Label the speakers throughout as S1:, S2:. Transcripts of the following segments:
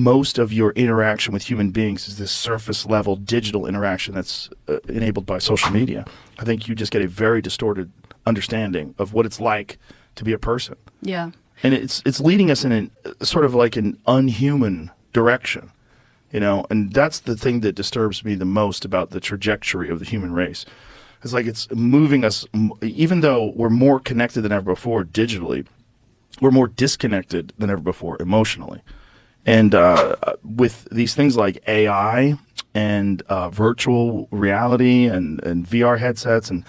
S1: most of your interaction with human beings is this surface level digital interaction that's enabled by social media. I think you just get a very distorted understanding of what it's like to be a person.
S2: Yeah.
S1: And it's leading us in a sort of like an unhuman direction, and that's the thing that disturbs me the most about the trajectory of the human race. It's like it's moving us, even though we're more connected than ever before digitally, we're more disconnected than ever before emotionally. And with these things like AI and virtual reality and VR headsets and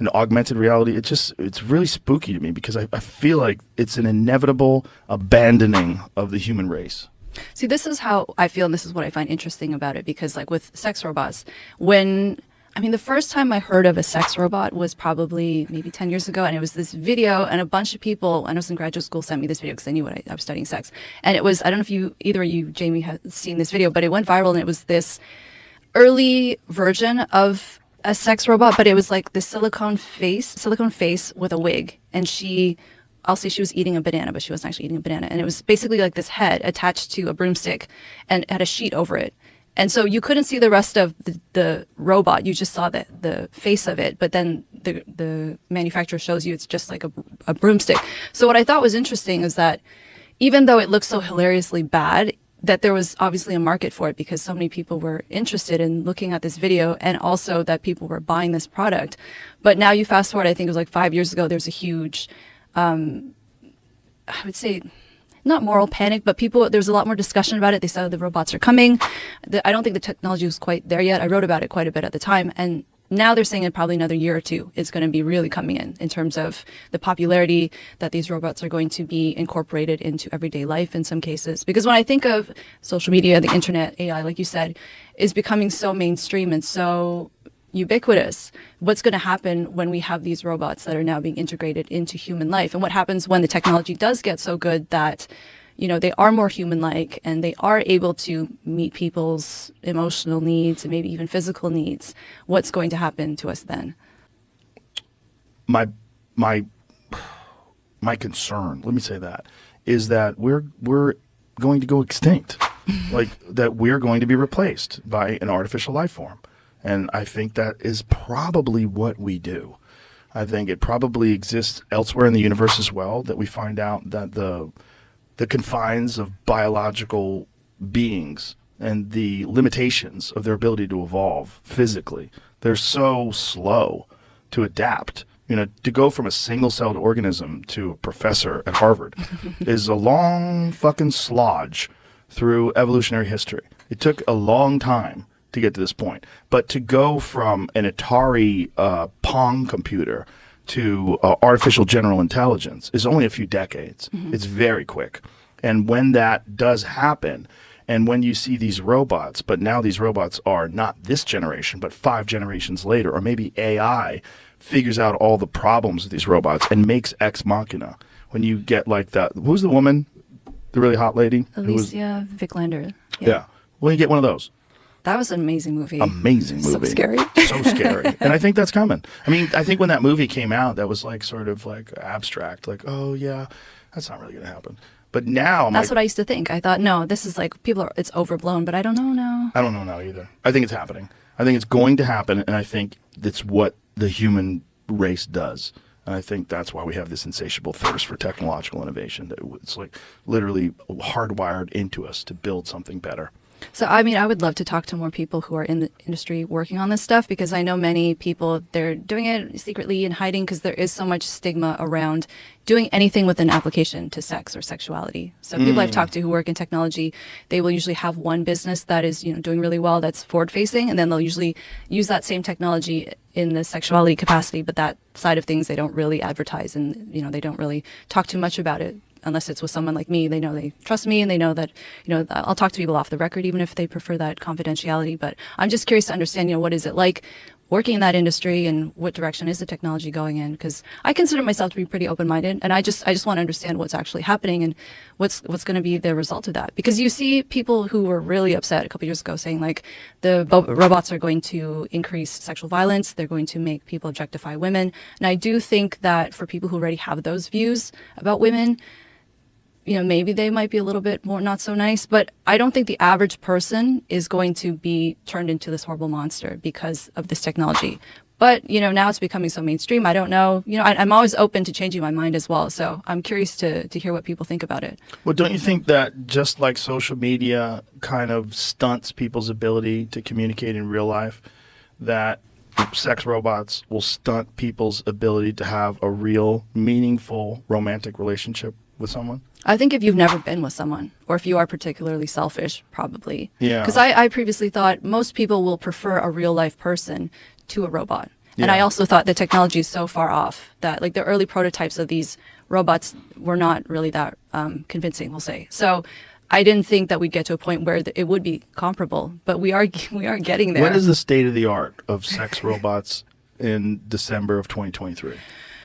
S1: augmented reality, it's really spooky to me because I feel like it's an inevitable abandoning of the human race.
S2: See, this is how I feel, and this is what I find interesting about it, because like with sex robots, the first time I heard of a sex robot was probably maybe 10 years ago, and it was this video, and a bunch of people, when I was in graduate school, sent me this video because I knew I was studying sex. And it was, I don't know if either of you, Jamie, has seen this video, but it went viral, and it was this early version of a sex robot, but it was like the silicone face with a wig, and I'll say she was eating a banana, but she wasn't actually eating a banana. And it was basically like this head attached to a broomstick and had a sheet over it. And so you couldn't see the rest of the robot. You just saw the face of it. But then the manufacturer shows you it's just like a broomstick. So what I thought was interesting is that even though it looks so hilariously bad, that there was obviously a market for it because so many people were interested in looking at this video, and also that people were buying this product. But now you fast forward, I think it was like 5 years ago, there's a huge I would say not moral panic, but there's a lot more discussion about it. They said the robots are coming. I don't think the technology was quite there yet. I wrote about it quite a bit at the time. And now they're saying in probably another year or two, it's going to be really coming in terms of the popularity that these robots are going to be incorporated into everyday life in some cases. Because when I think of social media, the internet, AI, like you said, is becoming so mainstream and so ubiquitous. What's going to happen when we have these robots that are now being integrated into human life? And what happens when the technology does get so good that, they are more human-like and they are able to meet people's emotional needs and maybe even physical needs? What's going to happen to us then?
S1: My concern, let me say that, is that we're going to go extinct. Like that we're going to be replaced by an artificial life form. And I think that is probably what we do. I think it probably exists elsewhere in the universe as well, that we find out that the confines of biological beings and the limitations of their ability to evolve physically, they're so slow to adapt. To go from a single-celled organism to a professor at Harvard is a long fucking slodge through evolutionary history. It took a long time to get to this point. But to go from an Atari Pong computer to artificial general intelligence is only a few decades. Mm-hmm. It's very quick. And when that does happen, and when you see these robots, but now these robots are not this generation, but 5 generations later, or maybe AI figures out all the problems of these robots and makes Ex Machina. When you get like that, who's the woman? The really hot lady?
S2: Alicia Vikander.
S1: Yeah. Well, you get one of those.
S2: That was an amazing movie.
S1: Amazing movie.
S2: So scary.
S1: So scary. And I think that's coming. I think when that movie came out, that was like sort of like abstract. Like, oh, yeah, that's not really going to happen. But now
S2: that's what I used to think. I thought, no, this is like it's overblown, but I don't know now.
S1: I don't know now either. I think it's happening. I think it's going to happen, and I think that's what the human race does. And I think that's why we have this insatiable thirst for technological innovation. It's like literally hardwired into us to build something better.
S2: So, I would love to talk to more people who are in the industry working on this stuff, because I know many people, they're doing it secretly and hiding because there is so much stigma around doing anything with an application to sex or sexuality. So people I've talked to who work in technology, they will usually have one business that is, doing really well, that's forward facing, and then they'll usually use that same technology in the sexuality capacity, but that side of things they don't really advertise, and they don't really talk too much about it. Unless it's with someone like me, they know they trust me, and they know that, I'll talk to people off the record, even if they prefer that confidentiality. But I'm just curious to understand, what is it like working in that industry, and what direction is the technology going in? Because I consider myself to be pretty open-minded, and I just want to understand what's actually happening and what's going to be the result of that. Because you see people who were really upset a couple years ago saying like the robots are going to increase sexual violence, they're going to make people objectify women. And I do think that for people who already have those views about women, maybe they might be a little bit more not so nice, but I don't think the average person is going to be turned into this horrible monster because of this technology. But, now it's becoming so mainstream. I don't know. I'm always open to changing my mind as well. So I'm curious to hear what people think about it.
S1: Well, don't you think that just like social media kind of stunts people's ability to communicate in real life, that sex robots will stunt people's ability to have a real, meaningful, romantic relationship with someone?
S2: I think if you've never been with someone, or if you are particularly selfish, probably.
S1: Yeah.
S2: Because I previously thought most people will prefer a real life person to a robot. And I also thought the technology is so far off that like the early prototypes of these robots were not really that convincing, we'll say. So I didn't think that we'd get to a point where it would be comparable, but we are getting there.
S1: What is the state of the art of sex robots in December of 2023?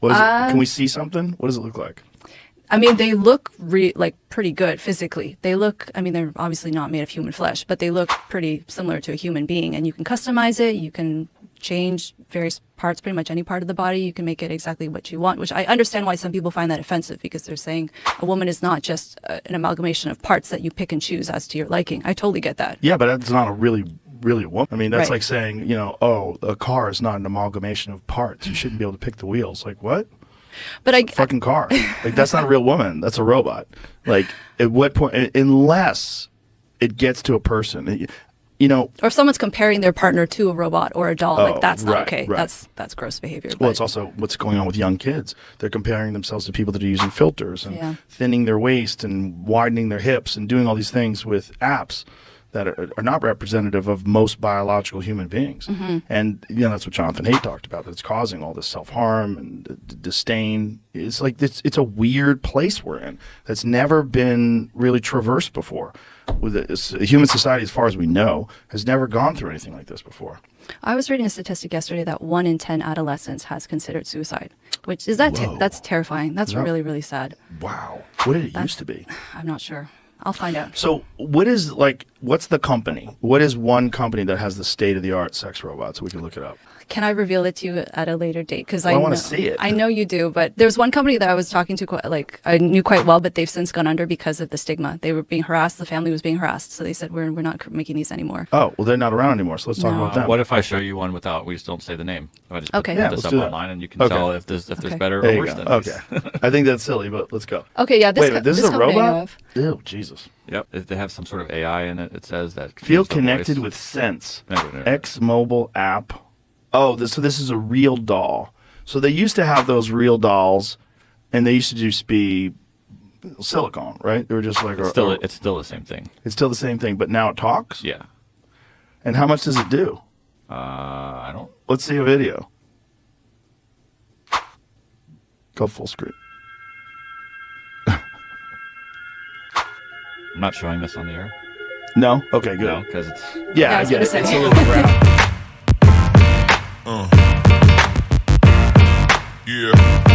S1: What is it? Can we see something? What does it look like?
S2: I mean, they look like pretty good physically. They're obviously not made of human flesh, but they look pretty similar to a human being. And you can customize it. You can change various parts, pretty much any part of the body. You can make it exactly what you want, which I understand why some people find that offensive, because they're saying a woman is not just an amalgamation of parts that you pick and choose as to your liking. I totally get that.
S1: Yeah, but that's not a really a woman. I mean, that's
S2: Right.
S1: like saying, a car is not an amalgamation of parts. You shouldn't be able to pick the wheels. Like, what?
S2: But
S1: Fucking car. Like, that's not a real woman. That's a robot. Like, at what point, unless it gets to a person,
S2: or if someone's comparing their partner to a robot or a doll, like that's not
S1: right,
S2: okay.
S1: right.
S2: That's gross behavior.
S1: well,
S2: but-
S1: it's also what's going on with young kids. They're comparing themselves to people that are using filters and
S2: Yeah.
S1: thinning their waist and widening their hips and doing all these things with apps that are not representative of most biological human beings.
S2: Mm-hmm.
S1: And that's what Jonathan Haidt talked about. That's causing all this self-harm and disdain. It's like it's a weird place we're in that's never been really traversed before. With human society, as far as we know, has never gone through anything like this before.
S2: I was reading a statistic yesterday that 1 in 10 adolescents has considered suicide, which is that's terrifying. That's
S1: Yep.
S2: really, really sad.
S1: Wow. What did it used to be?
S2: I'm not sure. I'll find out.
S1: So what's the company? What is one company that has the state-of-the-art sex robot so we can look it up?
S2: Can I reveal it to you at a later date? Because
S1: I wanna see it.
S2: I know you do, but there's one company that I was talking to, I knew quite well, but they've since gone under because of the stigma. They were being harassed. The family was being harassed. So they said, we're not making these anymore.
S1: Oh, well, they're not around anymore, so let's talk about them.
S3: What if I show you one we just don't say the name? I just
S2: Okay.
S3: put
S2: Yeah,
S3: this
S1: let's
S3: up
S1: do that.
S3: online and you can
S1: Okay.
S3: tell if there's
S2: Okay.
S3: better
S1: There
S3: or
S1: you
S3: worse
S1: go.
S3: than these.
S1: Okay. I think that's silly, but let's go.
S2: Okay, yeah.
S1: Wait, this is a
S2: company I know
S1: robot?
S2: of.
S1: Ew, Jesus.
S3: Yep. They have some sort of AI in it. It says that
S1: Feel
S3: contains the
S1: connected
S3: voice.
S1: with Sense.
S3: No.
S1: X mobile app. Oh, so this is a real doll. So they used to have those real dolls, and they used to just be silicone, right? They were just like
S3: It's still the same thing.
S1: it's still the same thing, but now it talks.
S3: Yeah.
S1: And how much does it do?
S3: I don't.
S1: Let's see a video. Go full screen.
S3: I'm not showing this on the air.
S1: No. Okay. Good.
S3: No, because it's.
S1: Yeah,
S2: I
S1: I
S2: was
S1: get
S2: gonna
S1: it.
S2: say.
S1: It's a little crap.
S4: Yeah.